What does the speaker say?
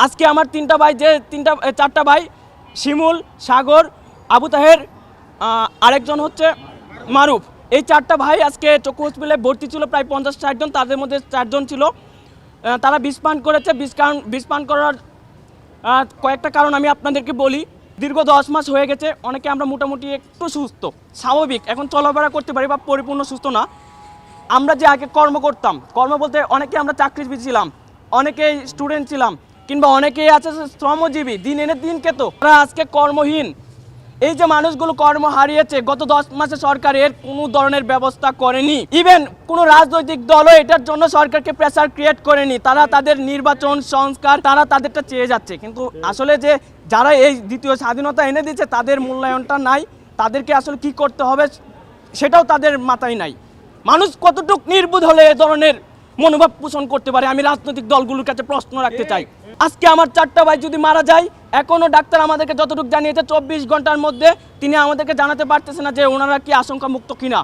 আজকে আমার চারটা ভাই শিমুল, সাগর, আবু তাহের, আরেকজন হচ্ছে মারুফ। এই চারটা ভাই আজকে চক্ষু হসপিটালে ভর্তি ছিল প্রায় 50-60 জন, তাদের মধ্যে 4 জন ছিল তারা বিষ পান করেছে। বিষ পান করার কয়েকটা কারণ আমি আপনাদেরকে বলি। দীর্ঘ 10 মাস হয়ে গেছে, অনেকে আমরা মোটামুটি একটু সুস্থ স্বাভাবিক এখন চলাফেরা করতে পারি বা পরিপূর্ণ সুস্থ না। আমরা যে আগে কর্ম করতাম, কর্ম বলতে অনেকে আমরা চাকরিজীবী ছিলাম, অনেকেই স্টুডেন্ট ছিলাম, কিংবা অনেকেই আছে শ্রমজীবী, দিন এনে দিন খেত, তারা আজকে কর্মহীন। এই যে মানুষগুলো কর্ম হারিয়েছে, গত 10 মাসে সরকার এর কোনো ধরনের ব্যবস্থা করেনি। ইভেন কোনো রাজনৈতিক দলও এটার জন্য সরকারকে প্রেসার ক্রিয়েট করেনি। তারা তাদের নির্বাচন সংস্কার তারা তাদেরটা চেয়ে যাচ্ছে, কিন্তু আসলে যে যারা এই দ্বিতীয় স্বাধীনতা এনে দিচ্ছে তাদের মূল্যায়নটা নাই। তাদেরকে আসলে কি করতে হবে সেটাও তাদের মাথায় নাই। মানুষ কতটুকু নির্বোধ হলে এ ধরনের মনোভাব পোষণ করতে পারে, আমি রাজনৈতিক দলগুলোর কাছে প্রশ্ন রাখতে চাই। আজকে আমার 4টা ভাই যদি মারা যায়, এখনও ডাক্তার আমাদেরকে যতটুকু জানিয়েছে 24 ঘন্টার মধ্যে তিনি আমাদেরকে জানাতে পারতেছে না যে ওনারা কি আশঙ্কা মুক্ত কিনা।